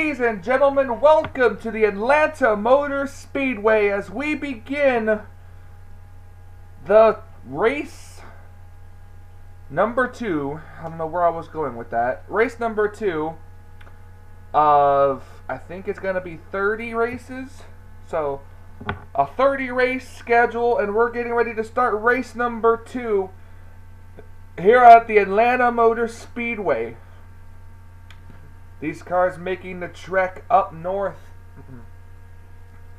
Ladies and gentlemen, welcome to the Atlanta Motor Speedway as we begin the race number 2. I don't know where I was going with that. Race number 2 of, I think it's going to be 30 races. So, a 30 race schedule, and we're getting ready to start race number 2 here at the Atlanta Motor Speedway. These cars making the trek up north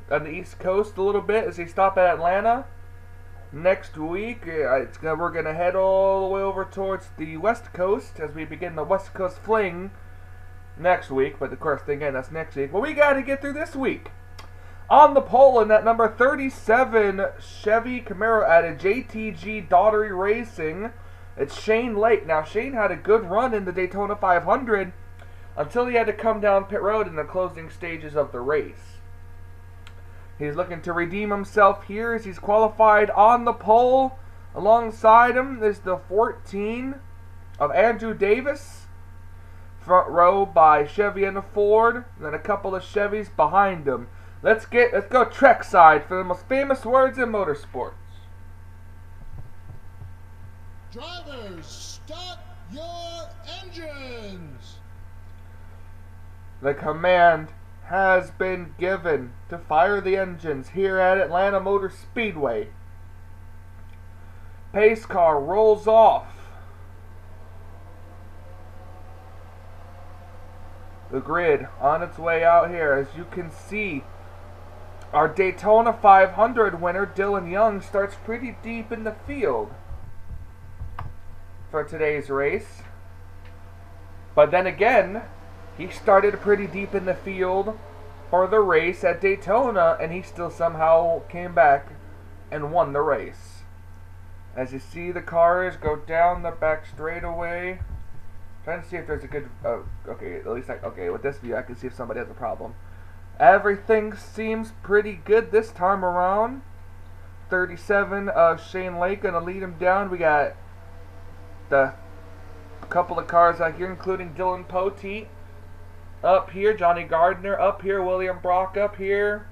on the East Coast a little bit as they stop at Atlanta. Next week, we're going to head all the way over towards the West Coast as we begin the West Coast Fling next week. But of course, again, that's next week. Well, we got to get through this week. On the pole in that number 37 Chevy Camaro out of JTG Daughtery Racing, it's Shane Lake. Now, Shane had a good run in the Daytona 500 until he had to come down pit road in the closing stages of the race. He's looking to redeem himself here as he's qualified on the pole. Alongside him is the 14 of Andrew Davis. Front row by Chevy and a Ford, and then a couple of Chevys behind him. Let's go Trek side for the most famous words in motorsports. Drivers, start your engines! The command has been given to fire the engines here at Atlanta Motor Speedway. Pace car rolls off. The grid on its way out here. As you can see, our Daytona 500 winner, Dylan Young, starts pretty deep in the field for today's race. But then again, he started pretty deep in the field for the race at Daytona, and he still somehow came back and won the race. As you see the cars go down the back straightaway. Trying to see if there's a good... okay, at least with this view I can see if somebody has a problem. Everything seems pretty good this time around. 37 Shane Lake gonna lead him down. We got the couple of cars out here, including Dylan Poteet up here, Johnny Gardner up here, William Brock up here.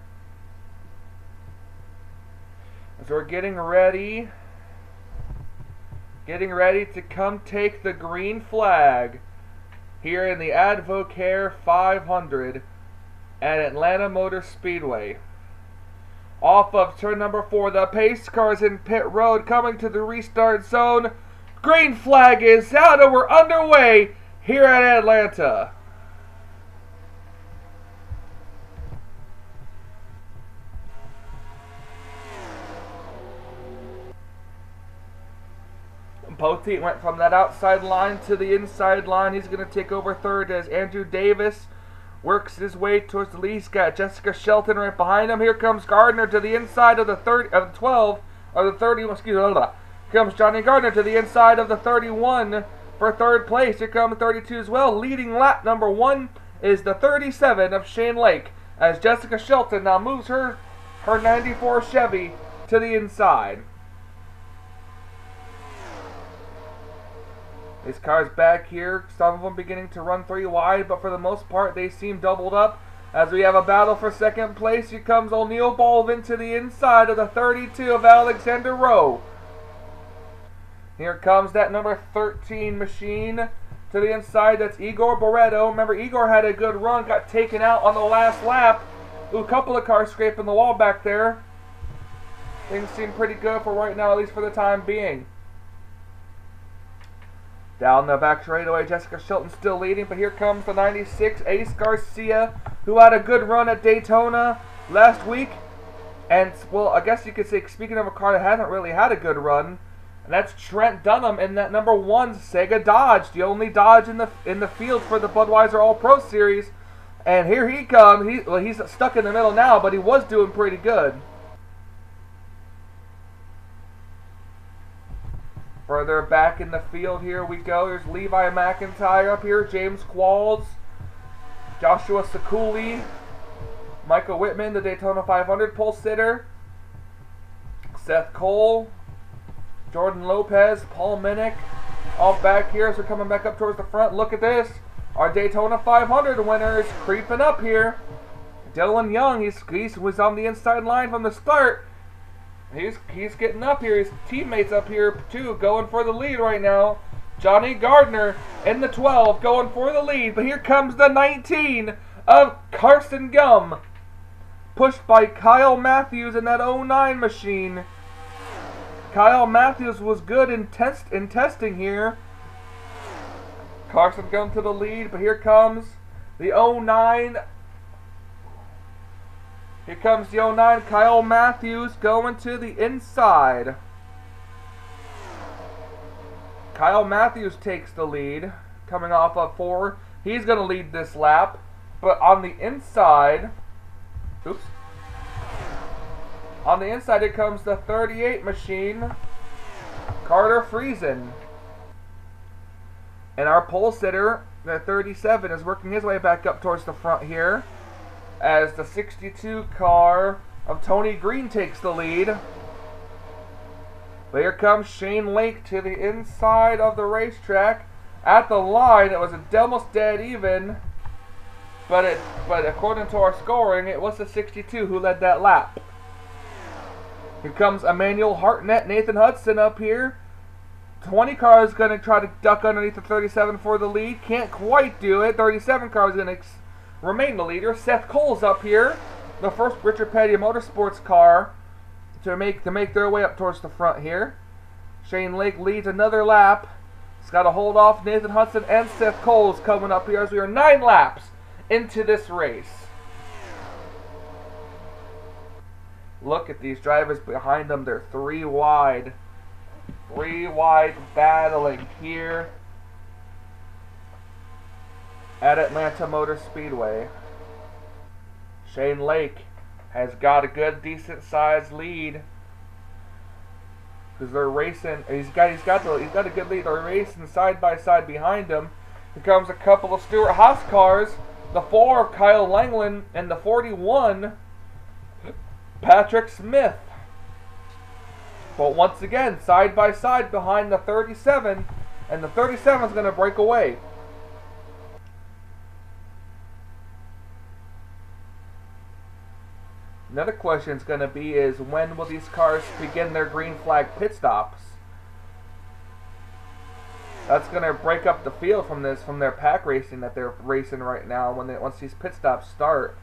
As we're getting ready to come take the green flag here in the Advocare 500 at Atlanta Motor Speedway. Off of turn number 4, the pace cars in pit road coming to the restart zone. Green flag is out and we're underway here at Atlanta. Poteet went from that outside line to the inside line. He's going to take over third as Andrew Davis works his way towards the lead. He's got Jessica Shelton right behind him. Here comes Gardner to the inside of the 12 or the 30. Excuse me. Here comes Johnny Gardner to the inside of the 31 for third place. Here comes 32 as well. Leading lap number 1 is the 37 of Shane Lake as Jessica Shelton now moves her 94 Chevy to the inside. These cars back here, some of them beginning to run 3 wide, but for the most part they seem doubled up. As we have a battle for second place, here comes O'Neal Bolvin to the inside of the 32 of Alexander Rowe. Here comes that number 13 machine to the inside, that's Igor Barreto. Remember, Igor had a good run, got taken out on the last lap. Ooh, a couple of cars scraping the wall back there. Things seem pretty good for right now, at least for the time being. Down the back straightaway, Jessica Shelton still leading, but here comes the 96 Ace Garcia, who had a good run at Daytona last week. And, well, I guess you could say, speaking of a car that hasn't really had a good run, and that's Trent Dunham in that number 1 Sega Dodge, the only Dodge in the field for the Budweiser All-Pro Series. And here he comes. He's stuck in the middle now, but he was doing pretty good. Further back in the field, here we go. There's Levi McIntyre up here, James Qualls, Joshua Sekuli, Michael Whitman, the Daytona 500 pole sitter, Seth Cole, Jordan Lopez, Paul Minnick, all back here as we're coming back up towards the front. Look at this. Our Daytona 500 winner is creeping up here. Dylan Young, he was on the inside line from the start. He's getting up here. His teammates up here too, going for the lead right now. Johnny Gardner in the 12, going for the lead. But here comes the 19 of Carson Gum, pushed by Kyle Matthews in that 09 machine. Kyle Matthews was good in testing here. Carson Gum to the lead, but here comes the 09. Here comes the 09, Kyle Matthews going to the inside. Kyle Matthews takes the lead, coming off of 4. He's going to lead this lap, but on the inside, oops. On the inside, here comes the 38 machine, Carter Friesen. And our pole sitter, the 37, is working his way back up towards the front here, as the 62 car of Tony Green takes the lead. But here comes Shane Lake to the inside of the racetrack. At the line, it was almost dead even, but according to our scoring, it was the 62 who led that lap. Here comes Emmanuel Hartnett, Nathan Hudson up here. 20 car is going to try to duck underneath the 37 for the lead. Can't quite do it. 37 car is going to remain the leader. Seth Cole's up here, the first Richard Petty Motorsports car to make their way up towards the front here. Shane Lake leads another lap. He's got to hold off Nathan Hudson and Seth Cole's coming up here as we are 9 laps into this race. Look at these drivers behind them. They're 3 wide. 3 wide battling here at Atlanta Motor Speedway. Shane Lake has got a good, decent sized lead because they're racing. He's got a good lead. They're racing side by side behind him. Here comes a couple of Stuart Haas cars. The 4 of Kyle Langland and the 41 Patrick Smith. But once again, side by side behind the 37, and the 37 is going to break away. Another question is going to be is when will these cars begin their green flag pit stops? That's going to break up the field from their pack racing that they're racing right now once these pit stops start.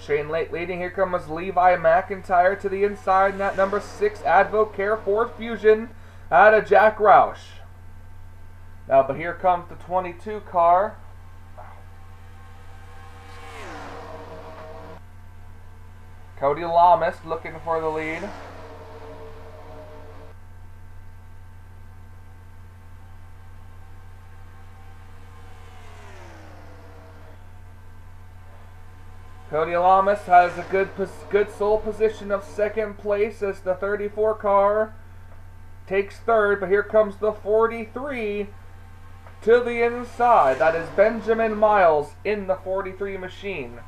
Shane Lake leading. Here comes Levi McIntyre to the inside. And that number 6 Advocare Ford Fusion out of Jack Roush. Now, but here comes the 22 car. Cody Lamas looking for the lead. Cody Lamas has a good sole position of second place as the 34 car takes third, but here comes the 43 to the inside. That is Benjamin Miles in the 43 machine.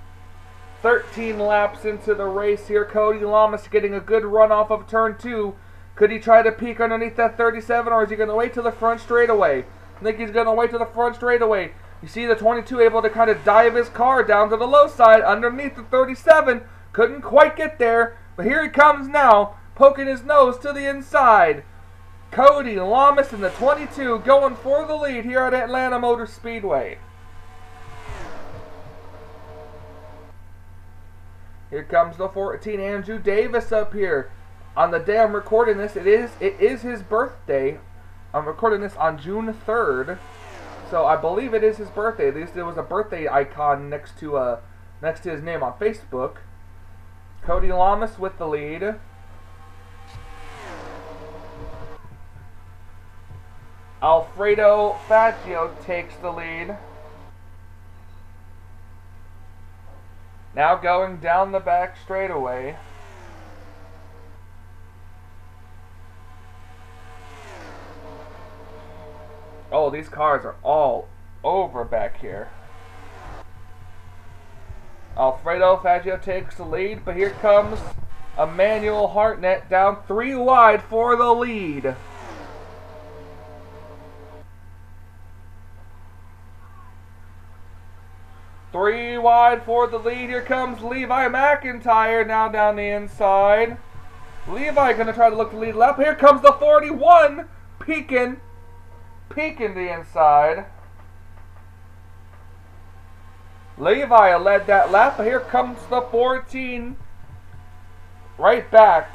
13 laps into the race here. Cody Lamas getting a good run off of turn 2. Could he try to peek underneath that 37, or is he going to wait till the front straightaway? I think he's going to wait till the front straightaway. You see the 22 able to kind of dive his car down to the low side underneath the 37. Couldn't quite get there, but here he comes now, poking his nose to the inside. Cody Lamas in the 22 going for the lead here at Atlanta Motor Speedway. Here comes the 14 Andrew Davis up here. On the day I'm recording this, it is his birthday. I'm recording this on June 3rd. So I believe it is his birthday. At least there was a birthday icon next to his name on Facebook. Cody Lamas with the lead. Alfredo Faggio takes the lead. Now going down the back straightaway. Oh, these cars are all over back here. Alfredo Faggio takes the lead, but here comes Emmanuel Hartnett down 3 wide for the lead. wide for the lead. Here comes Levi McIntyre now down the inside. Levi going to try to look the lead lap. Here comes the 41, peeking the inside. Levi led that lap. Here comes the 14, right back.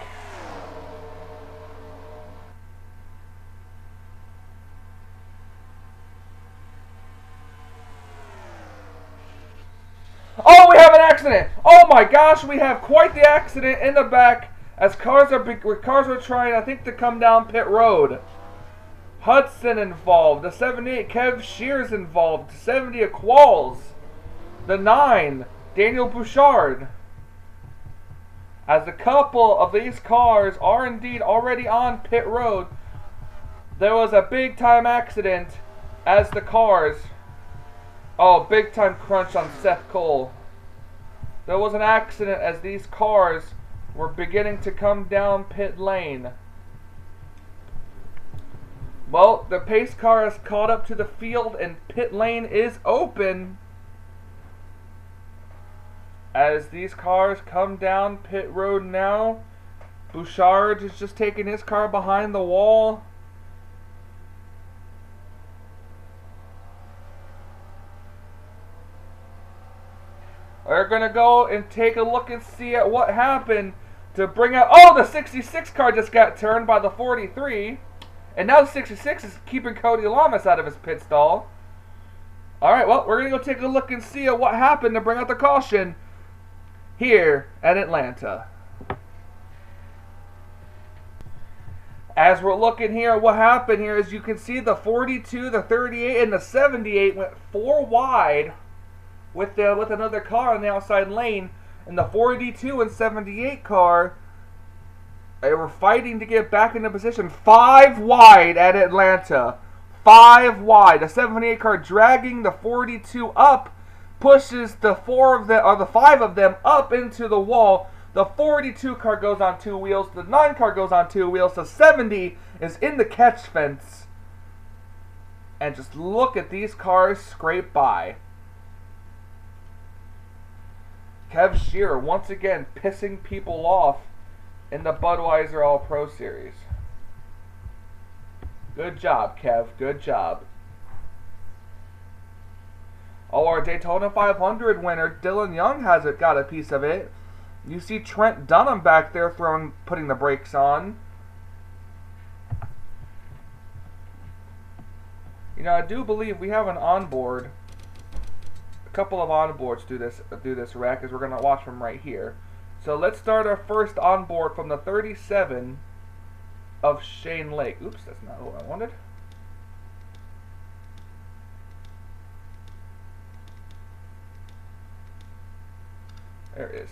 Oh, we have an accident! Oh my gosh, we have quite the accident in the back as cars are trying, I think, to come down pit road. Hudson involved. The 78, Kev Shears involved. The 70, Qualls. The 9, Daniel Bouchard. As a couple of these cars are indeed already on pit road, there was a big time accident as the cars... Oh, big time crunch on Seth Cole. There was an accident as these cars were beginning to come down pit lane. Well, the pace car has caught up to the field and pit lane is open. As these cars come down pit road now, Bouchard is just taking his car behind the wall. We're going to go and take a look and see at what happened to bring out... Oh, the 66 car just got turned by the 43. And now the 66 is keeping Cody Lamas out of his pit stall. Alright, well, we're going to go take a look and see at what happened to bring out the caution here at Atlanta. As we're looking here at what happened here, as you can see, the 42, the 38, and the 78 went 4 wide with another car on the outside lane, and the 42 and 78 car, they were fighting to get back into position. 5 wide at Atlanta. 5 wide. The 78 car dragging the 42 up, pushes the 5 of them up into the wall. The 42 car goes on 2 wheels. The 9 car goes on 2 wheels. The 70 is in the catch fence. And just look at these cars scrape by. Kev Shearer once again pissing people off in the Budweiser All-Pro Series. Good job, Kev. Good job. Oh, our Daytona 500 winner, Dylan Young, got a piece of it. You see Trent Dunham back there putting the brakes on. You know, I do believe we have an onboard. A couple of onboards do this wreck, as we're going to watch them right here. So let's start our first onboard from the 37 of Shane Lake. Oops, that's not what I wanted. There it is.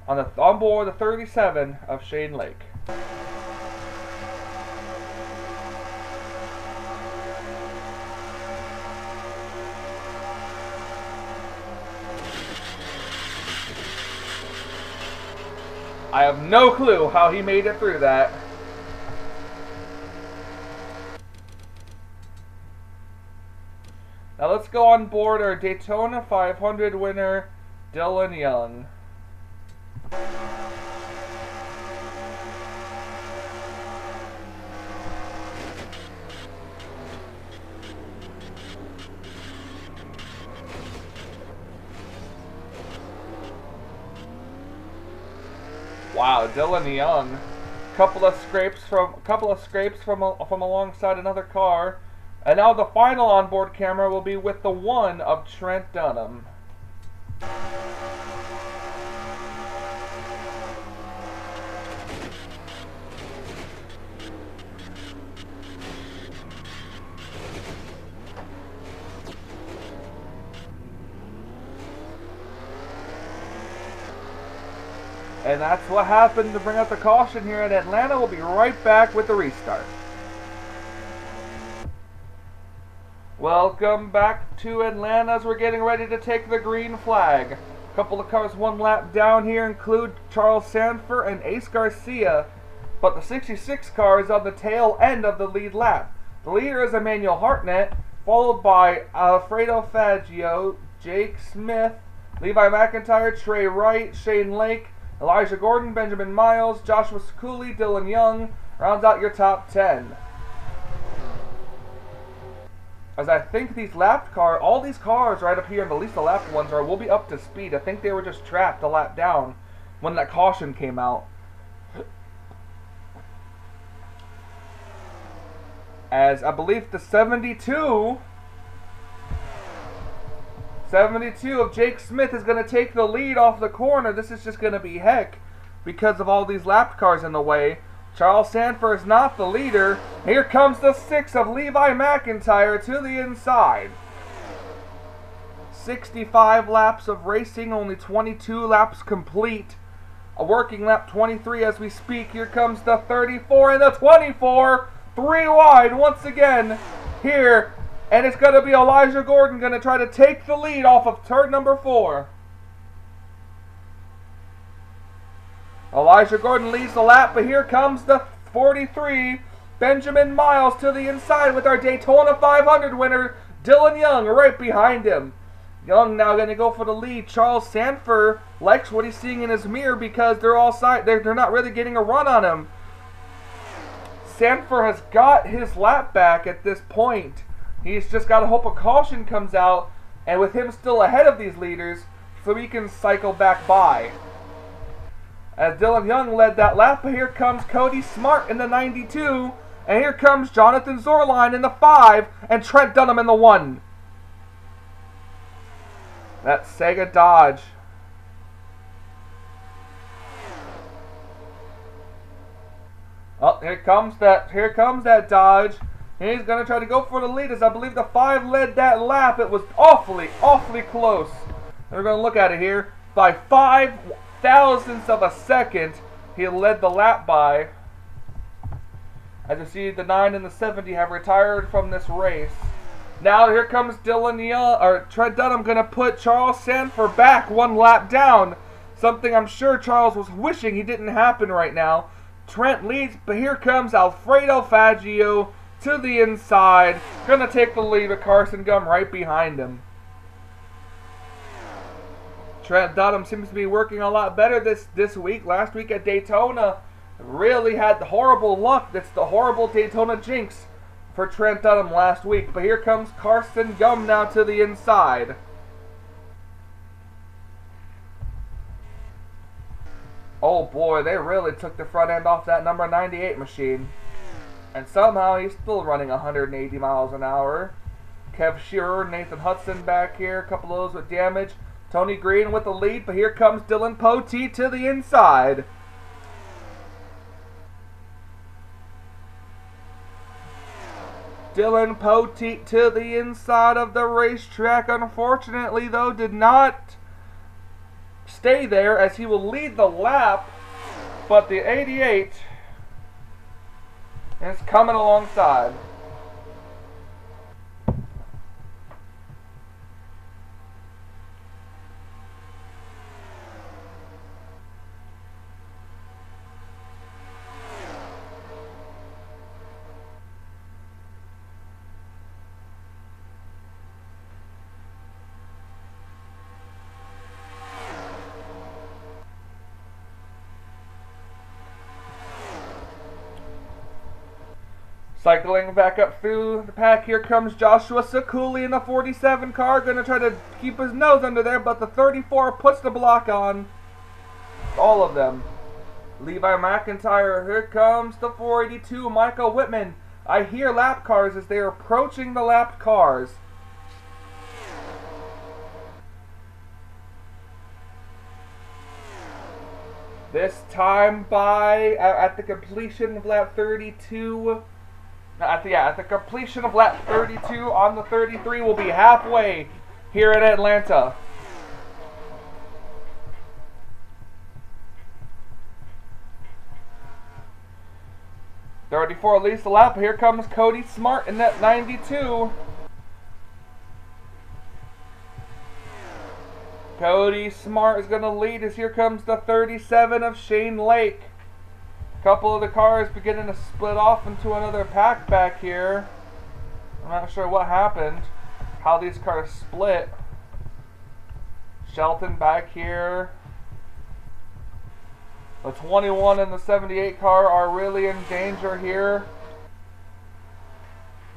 Onboard the 37 of Shane Lake. I have no clue how he made it through that. Now let's go on board our Daytona 500 winner, Dylan Young. Wow, Dylan Young, couple of scrapes from alongside another car, and now the final onboard camera will be with the 1 of Trent Dunham. And that's what happened to bring out the caution here at Atlanta. We'll be right back with the restart. Welcome back to Atlanta as we're getting ready to take the green flag. A couple of cars 1 lap down here include Charles Sanford and Ace Garcia, but the 66 car is on the tail end of the lead lap. The leader is Emmanuel Hartnett, followed by Alfredo Faggio, Jake Smith, Levi McIntyre, Trey Wright, Shane Lake, Elijah Gordon, Benjamin Miles, Joshua Cooley, Dylan Young rounds out your top 10. As I think these lapped cars, all these cars right up here, and at least the lapped ones will be up to speed. I think they were just trapped a lap down when that caution came out. As I believe the 72 of Jake Smith is going to take the lead off the corner. This is just going to be heck because of all these lapped cars in the way. Charles Sanford is not the leader. Here comes the 6 of Levi McIntyre to the inside. 65 laps of racing, only 22 laps complete. A working lap 23 as we speak. Here comes the 34 and the 24. 3 wide once again here. And it's going to be Elijah Gordon going to try to take the lead off of turn number 4. Elijah Gordon leads the lap, but here comes the 43, Benjamin Miles to the inside with our Daytona 500 winner, Dylan Young, right behind him. Young now going to go for the lead. Charles Sanford likes what he's seeing in his mirror because they're not really getting a run on him. Sanford has got his lap back at this point. He's just got to hope a caution comes out, and with him still ahead of these leaders, so he can cycle back by. As Dylan Young led that lap, but here comes Cody Smart in the 92, and here comes Jonathan Zorline in the 5, and Trent Dunham in the 1. That's Sega Dodge. Oh, here comes that Dodge. He's going to try to go for the lead, as I believe the 5 led that lap. It was awfully close. We're going to look at it here. By 5 thousandths of a second, he led the lap by. As you see, the 9 and the 70 have retired from this race. Now here comes Trent Dunham going to put Charles Sanford back 1 lap down. Something I'm sure Charles was wishing he didn't happen right now. Trent leads, but here comes Alfredo Faggio to the inside. Going to take the lead with Carson Gum right behind him. Trent Dunham seems to be working a lot better this week. Last week at Daytona, really had the horrible luck. That's the horrible Daytona jinx for Trent Dunham last week. But here comes Carson Gum now to the inside. Oh boy, they really took the front end off that number 98 machine. And somehow he's still running 180 miles an hour. Kev Shearer, Nathan Hudson back here, a couple of those with damage. Tony Green with the lead, but here comes Dylan Poteet to the inside. Dylan Poteet to the inside of the racetrack. Unfortunately, though, did not stay there as he will lead the lap, but the 88 is coming alongside. Cycling back up through the pack, here comes Joshua Cooley in the 47 car. Going to try to keep his nose under there, but the 34 puts the block on all of them. Levi McIntyre, here comes the 482, Michael Whitman. I hear lap cars as they are approaching the lapped cars. This time at the completion of lap 32... At the completion of lap 32 on the 33, we'll be halfway here in Atlanta. .34 leads the lap. Here comes Cody Smart in that 92. Cody Smart is going to lead as here comes the 37 of Shane Lake. Couple of the cars beginning to split off into another pack back here. I'm not sure what happened, how these cars split. Shelton back here. The 21 and the 78 car are really in danger here.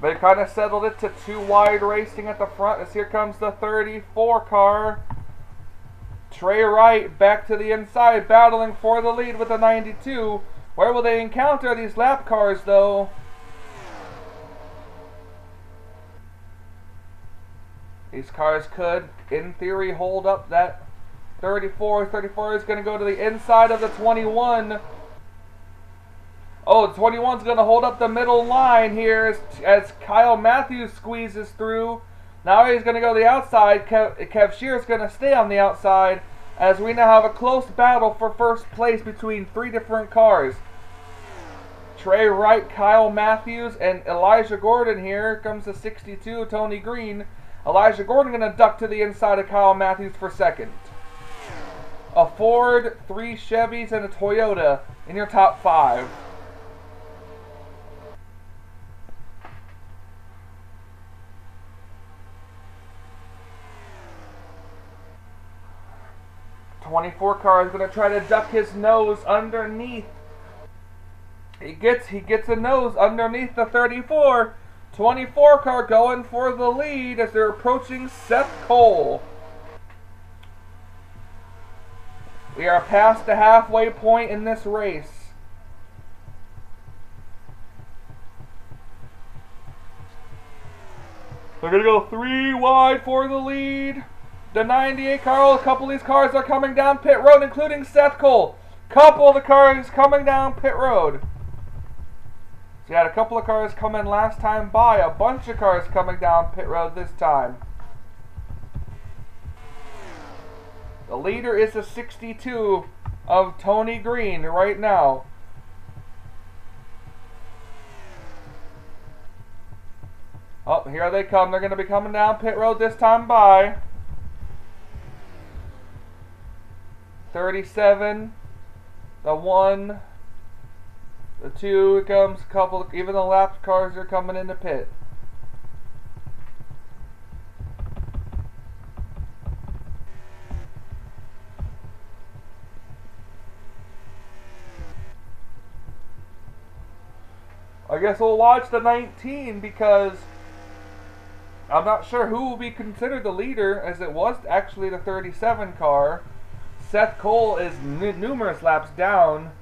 They kind of settled it to 2 wide racing at the front as here comes the 34 car. Trey Wright back to the inside, battling for the lead with the 92. Where will they encounter these lap cars though? These cars could, in theory, hold up that 34. 34 is going to go to the inside of the 21. Oh, the 21 is going to hold up the middle line here as Kyle Matthews squeezes through. Now he's going to go to the outside. Kev Shear is going to stay on the outside as we now have a close battle for first place between 3 different cars. Trey Wright, Kyle Matthews, and Elijah Gordon here. Here comes the 62, Tony Green. Elijah Gordon going to duck to the inside of Kyle Matthews for second. A Ford, 3 Chevys, and a Toyota in your top 5. '24 car is going to try to duck his nose underneath. He gets a nose underneath the 34. 24 car going for the lead as they're approaching Seth Cole. We are past the halfway point in this race. They're going to go 3 wide for the lead. The 98 car, a couple of these cars are coming down pit road, including Seth Cole. Couple of the cars coming down pit road. So you had a couple of cars come in last time by, a bunch of cars coming down pit road this time. The leader is the 62 of Tony Green right now. Oh, here they come. They're going to be coming down pit road this time by. 37, the 1, the 2, it comes a couple, even the lapped cars are coming into pit. I guess we'll watch the 19 because I'm not sure who will be considered the leader, as it was actually the 37 car. Seth Cole is numerous laps down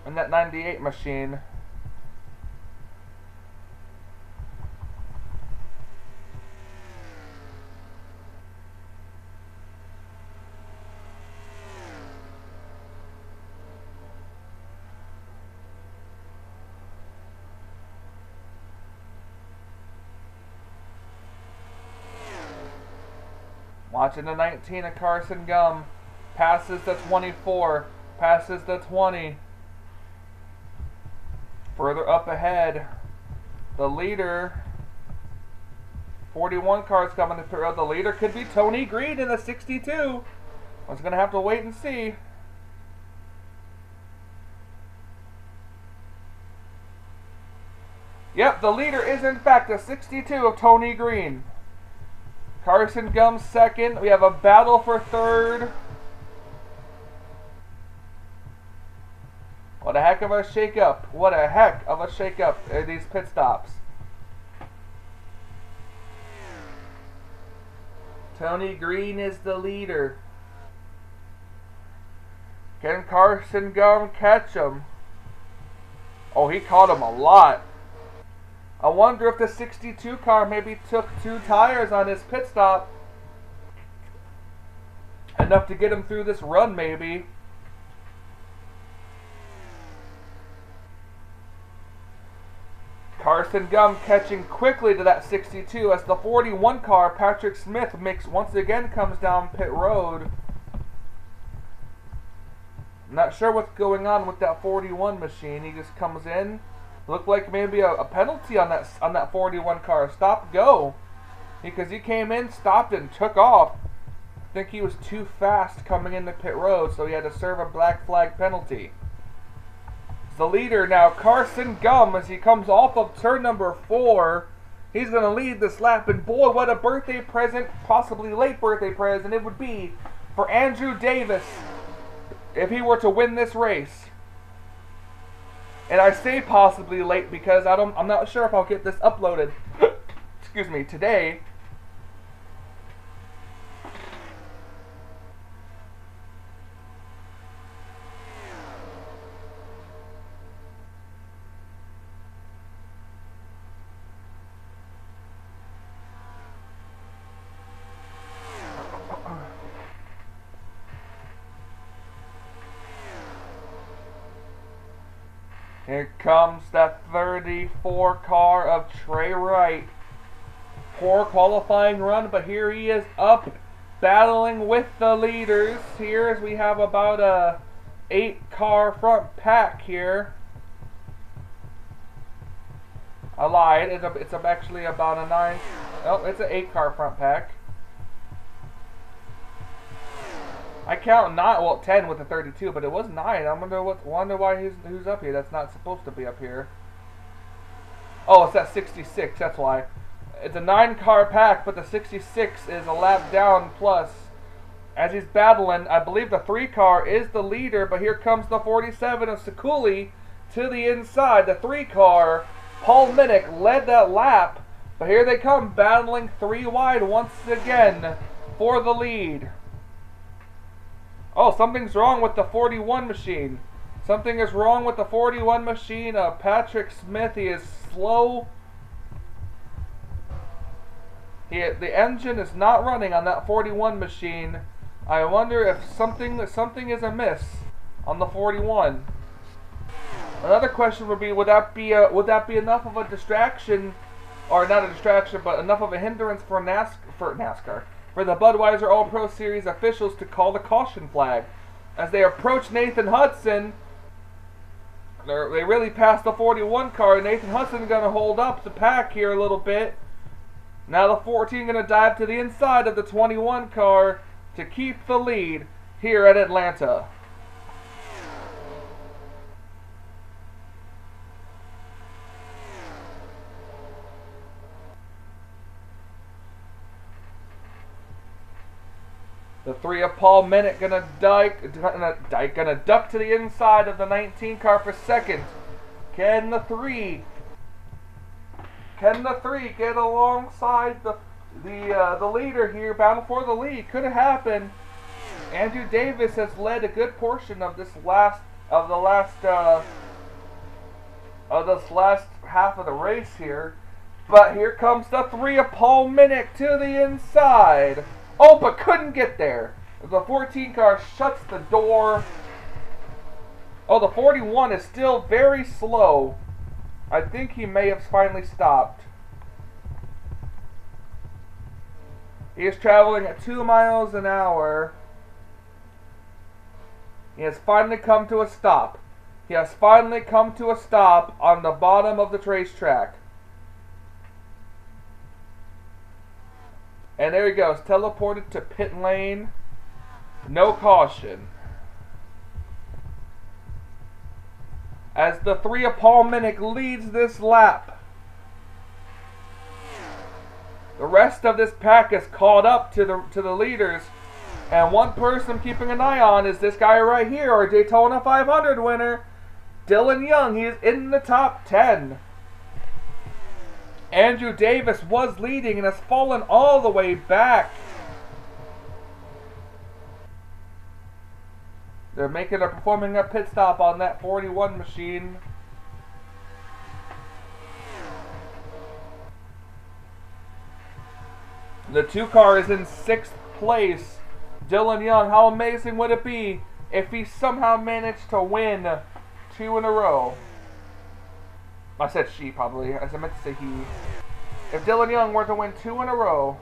in that 98 machine. Watching the 19 of Carson Gum. Passes the 24. Passes the 20. Further up ahead, the leader, 41 cars coming to pit road. The leader could be Tony Green in the 62. One's going to have to wait and see. Yep, the leader is in fact the 62 of Tony Green. Carson Gum second. We have a battle for third. What a heck of a shake-up. What a heck of a shake-up in these pit stops. Tony Green is the leader. Can Carson Gum catch him? Oh, he caught him a lot. I wonder if the 62 car maybe took 2 tires on his pit stop. Enough to get him through this run, maybe. Carson Gum catching quickly to that 62 as the 41 car, Patrick Smith, once again comes down pit road. Not sure what's going on with that 41 machine. He just comes in. Looked like maybe a penalty on that 41 car. Stop, go. Because he came in, stopped, and took off. I think he was too fast coming into pit road, so he had to serve a black flag penalty. The leader now, Carson Gum, as he comes off of turn number 4. He's going to lead this lap, and boy, what a birthday present, possibly late birthday present it would be for Andrew Davis if he were to win this race. And I say possibly late because I'm not sure if I'll get this uploaded excuse me, today. Here comes that 34 car of Trey Wright. Poor qualifying run, but here he is up battling with the leaders here as we have about a 8-car front pack here. I lied. It's actually about a 9. Oh, it's an 8-car front pack. I count 9, well 10 with the 32, but it was 9. I wonder why who's up here. That's not supposed to be up here. Oh, it's that 66. That's why. It's a 9-car pack, but the 66 is a lap down plus. As he's battling, I believe the 3-car is the leader, but here comes the 47 of Sekuli to the inside. The 3-car, Paul Minnick, led that lap, but here they come battling 3 wide once again for the lead. Oh, something's wrong with the 41 machine. Something is wrong with the 41 machine. Patrick Smith, he is slow. The engine is not running on that 41 machine. I wonder if something is amiss on the 41. Another question would be, would that be enough of a distraction, or not a distraction, but enough of a hindrance for NASCAR? For the Budweiser All-Pro Series officials to call the caution flag. As they approach Nathan Hudson, they really passed the 41 car. Nathan Hudson going to hold up the pack here a little bit. Now the 14 going to dive to the inside of the 21 car to keep the lead here at Atlanta. The 3 of Paul Minnick gonna duck to the inside of the 19 car for second. Can the 3 get alongside the leader here, bound for the lead? Could have happened. Andrew Davis has led a good portion of this last half of the race here. But here comes the 3 of Paul Minnick to the inside. Oh, but couldn't get there. The 14 car shuts the door. Oh, the 41 is still very slow. I think he may have finally stopped. He is traveling at 2 miles an hour. He has finally come to a stop. He has finally come to a stop on the bottom of the racetrack. And there he goes, teleported to pit lane. No caution. As the 3 of Paul Minnick leads this lap. The rest of this pack is caught up to the leaders. And one person keeping an eye on is this guy right here, our Daytona 500 winner, Dylan Young. He is in the top 10. Andrew Davis was leading and has fallen all the way back. They're performing a pit stop on that 41 machine. The 2 car is in 6th place. Dylan Young, how amazing would it be if he somehow managed to win 2 in a row? I said she, probably. I meant to say he. If Dylan Young were to win 2 in a row.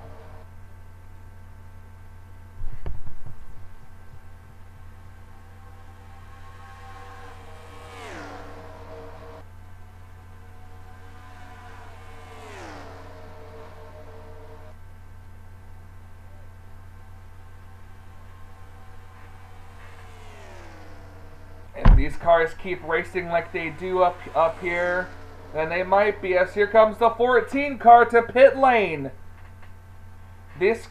If these cars keep racing like they do up here, then they might be, as here comes the 14 car to pit lane. This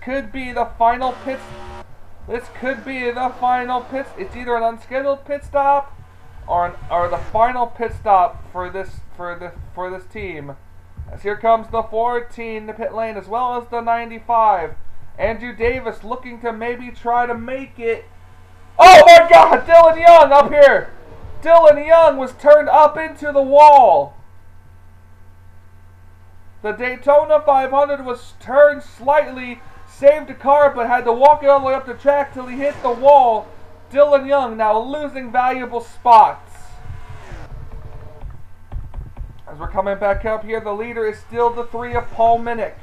could be the final This could be the final pit. It's either an unscheduled pit stop or the final pit stop for this team. As here comes the 14 to pit lane as well as the 95. Andrew Davis looking to maybe try to make it. Oh my God! Dylan Young up here. Dylan Young was turned up into the wall. The Daytona 500 was turned slightly, saved the car, but had to walk it all the way up the track till he hit the wall. Dylan Young now losing valuable spots. As we're coming back up here, the leader is still the 3 of Paul Minnick.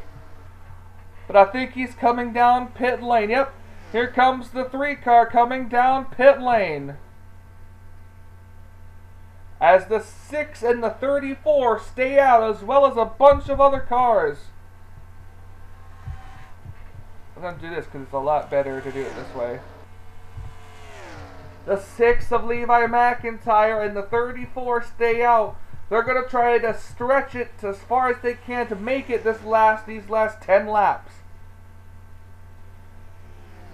But I think he's coming down pit lane. Yep, here comes the 3 car coming down pit lane. As the 6 and the 34 stay out, as well as a bunch of other cars. I'm going to do this because it's a lot better to do it this way. The 6 of Levi McIntyre and the 34 stay out. They're going to try to stretch it to as far as they can to make it these last 10 laps.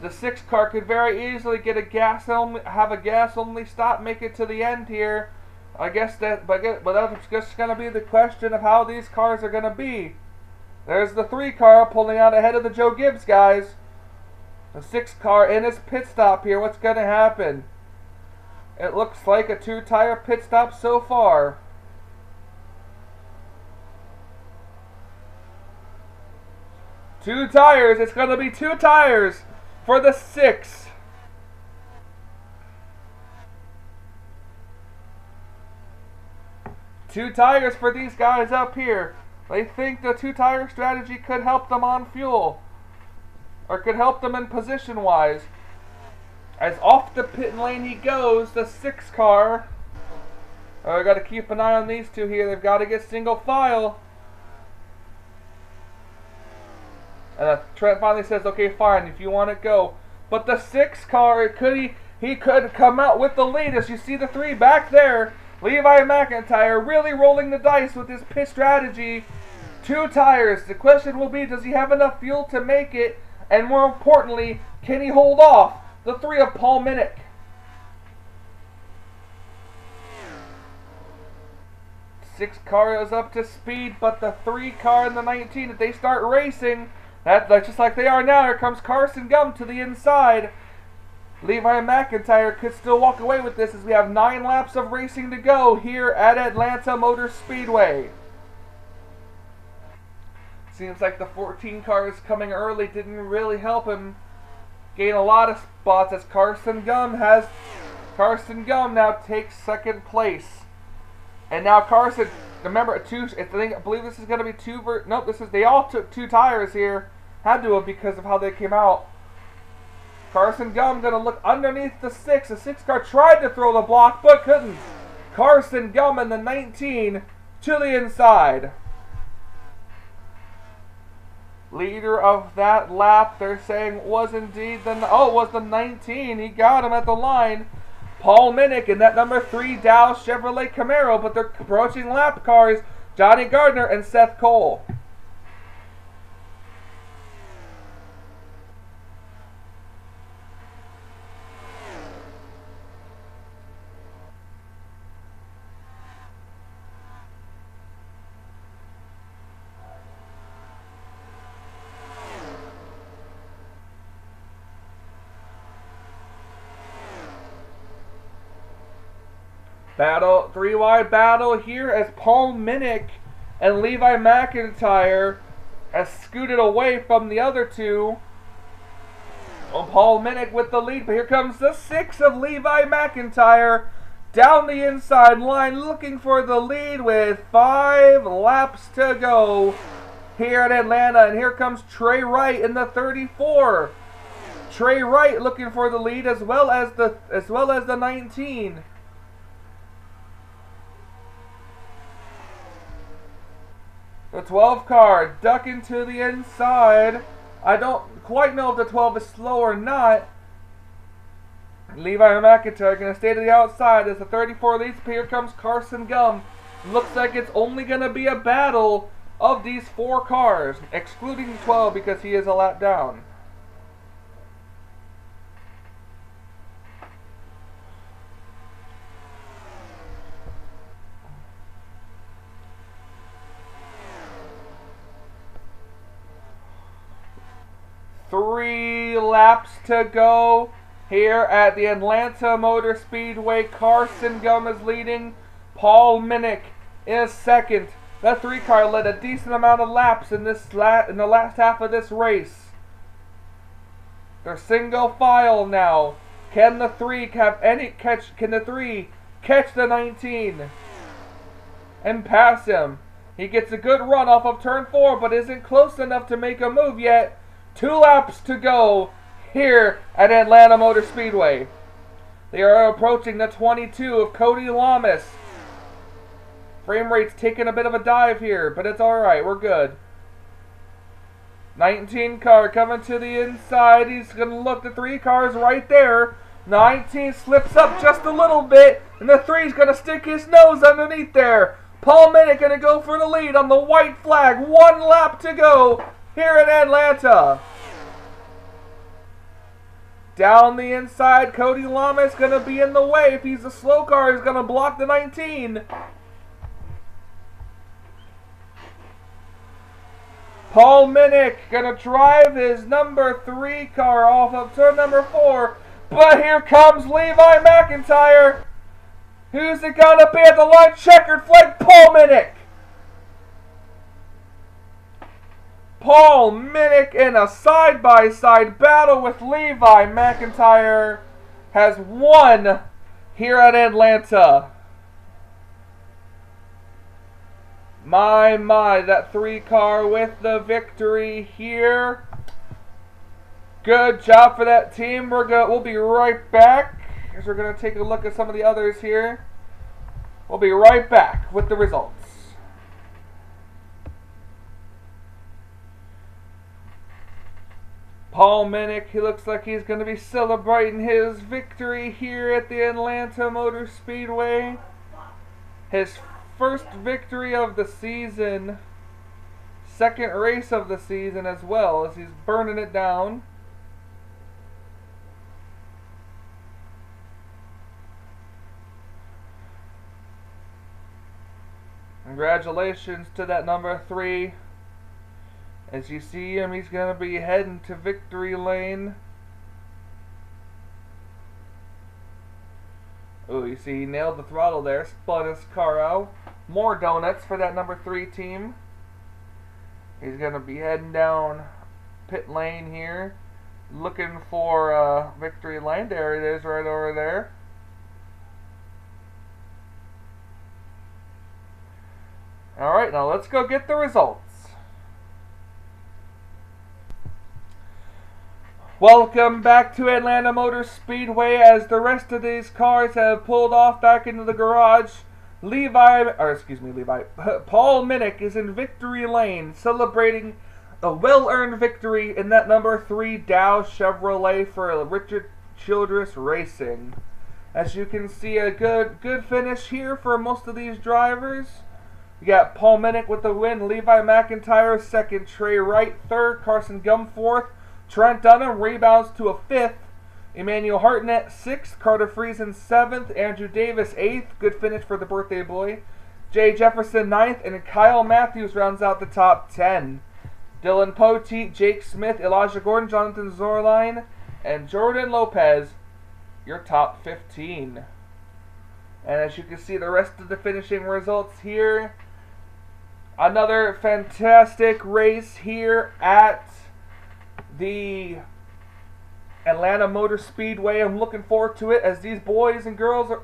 The 6 car could very easily get have a gas only stop, make it to the end here. I guess that, but that's just going to be the question of how these cars are going to be. There's the 3 car pulling out ahead of the Joe Gibbs guys. The 6 car in his pit stop here. What's going to happen? It looks like a 2-tire pit stop so far. Two tires. It's going to be 2 tires for the 6. Two tires for these guys up here. They think the 2-tire strategy could help them on fuel. Or could help them in position-wise. As off the pit lane he goes, the 6 car. I got to keep an eye on these 2 here. They've got to get single file. And Trent finally says, okay, fine, if you want to go. But the 6 car, he could come out with the lead. As you see the 3 back there. Levi McIntyre really rolling the dice with his pit strategy. 2 tires. The question will be, does he have enough fuel to make it? And more importantly, can he hold off the 3 of Paul Minnick? Six car is up to speed, but the 3 car and the 19, if they start racing, that's just like they are now. Here comes Carson Gum to the inside. Levi McIntyre could still walk away with this as we have 9 laps of racing to go here at Atlanta Motor Speedway. Seems like the 14 cars coming early didn't really help him gain a lot of spots as Carson Gum now takes 2nd place. And now Carson, remember, I believe this is going to be 2, nope, they all took 2 tires here. Had to have because of how they came out. Carson Gum going to look underneath the 6. The 6 car tried to throw the block, but couldn't. Carson Gum and the 19 to the inside. Leader of that lap, they're saying, was indeed it was the 19. He got him at the line. Paul Minnick in that number 3 Dow Chevrolet Camaro, but they're approaching lap cars, Johnny Gardner and Seth Cole. Battle, 3-wide battle here as Paul Minnick and Levi McIntyre has scooted away from the other 2. Well, Paul Minnick with the lead, but here comes the 6 of Levi McIntyre down the inside line looking for the lead with 5 laps to go here at Atlanta. And here comes Trey Wright in the 34. Trey Wright looking for the lead as well as the 19. The 12 car ducking to the inside. I don't quite know if the 12 is slow or not. Levi McIntyre going to stay to the outside as the 34 leads. Here comes Carson Gum. Looks like it's only going to be a battle of these 4 cars, excluding 12 because he is a lap down. 3 laps to go here at the Atlanta Motor Speedway. Carson Gum is leading. Paul Minnick is second. That 3 car led a decent amount of laps in the last half of this race. They're single file now. Can the 3 have any catch? Can the 3 catch the 19 and pass him? He gets a good run off of turn 4, but isn't close enough to make a move yet. 2 laps to go here at Atlanta Motor Speedway. They are approaching the 22 of Cody Lamas. Frame rate's taking a bit of a dive here, but it's alright, we're good. 19 car coming to the inside. He's going to look, the 3 cars right there. 19 slips up just a little bit, and the 3's going to stick his nose underneath there. Paul Minnick going to go for the lead on the white flag. 1 lap to go here in Atlanta. Down the inside, Cody Lamas going to be in the way. If he's a slow car, he's going to block the 19. Paul Minnick going to drive his number 3 car off of turn number 4. But here comes Levi McIntyre. Who's it going to be at the line? Checkered flag, Paul Minnick. Paul Minnick in a side-by-side battle with Levi McIntyre has won here at Atlanta. My, that 3 car with the victory here. Good job for that team. We'll be right back, as we're going to take a look at some of the others here. We'll be right back with the results. Paul Minnick, he looks like he's going to be celebrating his victory here at the Atlanta Motor Speedway. His first victory of the season, second race of the season as well, as he's burning it down. Congratulations to that number 3. As you see him, he's going to be heading to victory lane. Oh, you see he nailed the throttle there, spun his car out. More donuts for that number 3 team. He's going to be heading down pit lane here, looking for victory lane. There it is, right over there. Alright, now let's go get the results. Welcome back to Atlanta Motor Speedway as the rest of these cars have pulled off back into the garage. Paul Minnick is in victory lane, celebrating a well-earned victory in that number 3 Dow Chevrolet for Richard Childress Racing. As you can see, a good finish here for most of these drivers. We got Paul Minnick with the win, Levi McIntyre second, Trey Wright third, Carson Gum fourth, Trent Dunham rebounds to a 5th. Emmanuel Hartnett 6th. Carter Friesen 7th. Andrew Davis 8th. Good finish for the birthday boy. Jay Jefferson 9th. And Kyle Matthews rounds out the top 10. Dylan Poteet, Jake Smith, Elijah Gordon, Jonathan Zorline, and Jordan Lopez, your top 15. And as you can see, the rest of the finishing results here. Another fantastic race here at the Atlanta Motor Speedway. I'm looking forward to it as these boys and girls I'm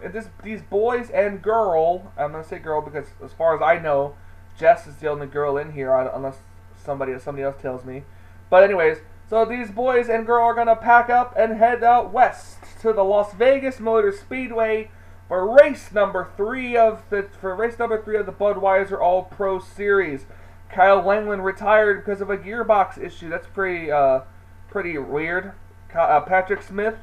gonna say girl because as far as I know, Jess is the only girl in here unless somebody else tells me. But anyways, so these boys and girl are gonna pack up and head out west to the Las Vegas Motor Speedway for race number 3 of the Budweiser All Pro Series. Kyle Langland retired because of a gearbox issue. That's pretty weird. Patrick Smith,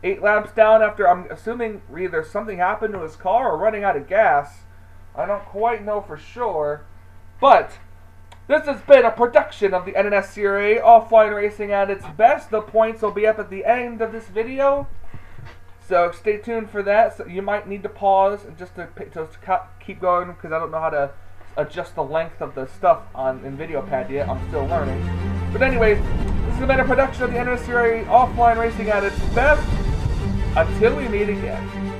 8 laps down after, I'm assuming either something happened to his car or running out of gas. I don't quite know for sure. But this has been a production of the NNSCRA, offline racing at its best. The points will be up at the end of this video, so stay tuned for that. So you might need to pause and just to keep going because I don't know how to adjust the length of the stuff in VideoPad yet. I'm still learning. But anyways, this This has been a production of the NNSCRA Offline Racing at its best. Until we meet again.